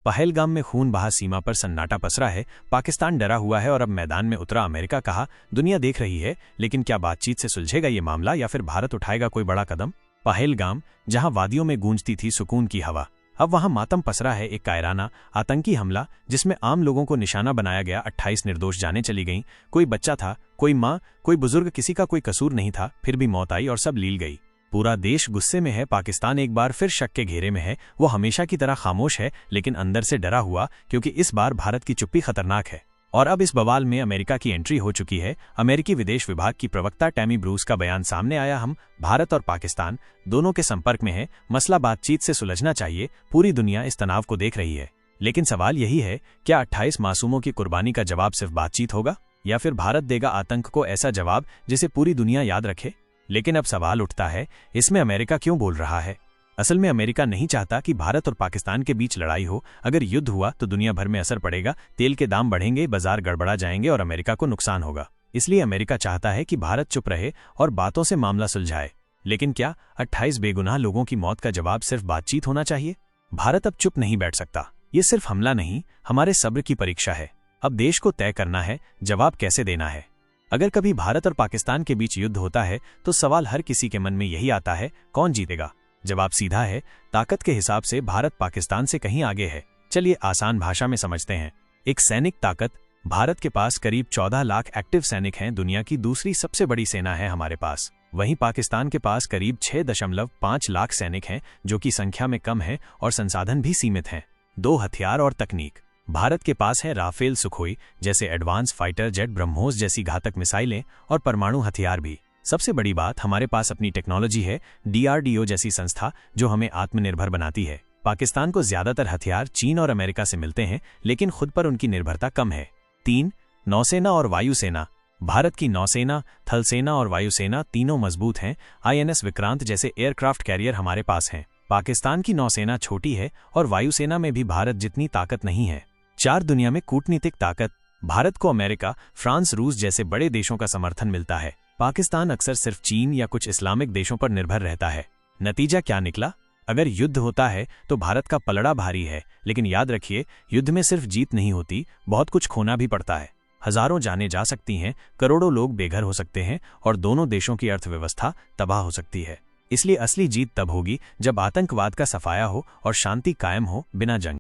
पहलगाम में खून बहा, सीमा पर सन्नाटा पसरा है। पाकिस्तान डरा हुआ है और अब मैदान में उतरा। अमेरिका कहा, दुनिया देख रही है, लेकिन क्या बातचीत से सुलझेगा ये मामला या फिर भारत उठाएगा कोई बड़ा कदम? पहलगाम, जहां वादियों में गूंजती थी सुकून की हवा, अब वहां मातम पसरा है। एक कायराना आतंकी हमला जिसमें आम लोगों को निशाना बनाया गया। 28 निर्दोष जानें चली गईं। कोई बच्चा था, कोई माँ, कोई बुजुर्ग, किसी का कोई कसूर नहीं था। फिर भी मौत आई और सब लील गई। पूरा देश गुस्से में है। पाकिस्तान एक बार फिर शक के घेरे में है। वो हमेशा की तरह खामोश है, लेकिन अंदर से डरा हुआ, क्योंकि इस बार भारत की चुप्पी खतरनाक है। और अब इस बवाल में अमेरिका की एंट्री हो चुकी है। अमेरिकी विदेश विभाग की प्रवक्ता टैमी ब्रूस का बयान सामने आया। हम भारत और पाकिस्तान दोनों के संपर्क में हैं। मसला बातचीत से सुलझना चाहिए। पूरी दुनिया इस तनाव को देख रही है। लेकिन सवाल यही है, क्या 28 मासूमों की कुर्बानी का जवाब सिर्फ बातचीत होगा, या फिर भारत देगा आतंक को ऐसा जवाब जिसे पूरी दुनिया याद रखे? लेकिन अब सवाल उठता है, इसमें अमेरिका क्यों बोल रहा है? असल में अमेरिका नहीं चाहता कि भारत और पाकिस्तान के बीच लड़ाई हो। अगर युद्ध हुआ तो दुनिया भर में असर पड़ेगा। तेल के दाम बढ़ेंगे, बाजार गड़बड़ा जाएंगे और अमेरिका को नुकसान होगा। इसलिए अमेरिका चाहता है कि भारत चुप रहे और बातों से मामला सुलझाए। लेकिन क्या 28 बेगुनाह लोगों की मौत का जवाब सिर्फ बातचीत होना चाहिए? भारत अब चुप नहीं बैठ सकता। ये सिर्फ हमला नहीं, हमारे सब्र की परीक्षा है। अब देश को तय करना है जवाब कैसे देना है। अगर कभी भारत और पाकिस्तान के बीच युद्ध होता है तो सवाल हर किसी के मन में यही आता है, कौन जीतेगा? जवाब सीधा है, ताकत के हिसाब से भारत पाकिस्तान से कहीं आगे है। चलिए आसान भाषा में समझते हैं। एक सैनिक ताकत, भारत के पास करीब 14 लाख एक्टिव सैनिक हैं। दुनिया की दूसरी सबसे बड़ी सेना है हमारे पास। वहीं पाकिस्तान के पास करीब 6.5 लाख सैनिक हैं, जो कि संख्या में कम है और संसाधन भी सीमित हैं। 2 हथियार और तकनीक, भारत के पास है राफेल, सुखोई जैसे एडवांस फाइटर जेट, ब्रह्मोस जैसी घातक मिसाइलें और परमाणु हथियार भी। सबसे बड़ी बात, हमारे पास अपनी टेक्नोलॉजी है, DRDO जैसी संस्था, जो हमें आत्मनिर्भर बनाती है। पाकिस्तान को ज्यादातर हथियार चीन और अमेरिका से मिलते हैं, लेकिन खुद पर उनकी निर्भरता कम है। 3. नौसेना और वायुसेना, भारत की नौसेना, थल सेना और वायुसेना तीनों मजबूत हैं। INS विक्रांत जैसे एयरक्राफ्ट कैरियर हमारे पास हैं। पाकिस्तान की नौसेना छोटी है और वायुसेना में भी भारत जितनी ताकत नहीं है। 4. दुनिया में कूटनीतिक ताकत, भारत को अमेरिका, फ्रांस, रूस जैसे बड़े देशों का समर्थन मिलता है। पाकिस्तान अक्सर सिर्फ चीन या कुछ इस्लामिक देशों पर निर्भर रहता है। नतीजा क्या निकला? अगर युद्ध होता है तो भारत का पलड़ा भारी है, लेकिन याद रखिए, युद्ध में सिर्फ जीत नहीं होती, बहुत कुछ खोना भी पड़ता है। हजारों जानें जा सकती हैं, करोड़ों लोग बेघर हो सकते हैं और दोनों देशों की अर्थव्यवस्था तबाह हो सकती है। इसलिए असली जीत तब होगी जब आतंकवाद का सफाया हो और शांति कायम हो, बिना जंग।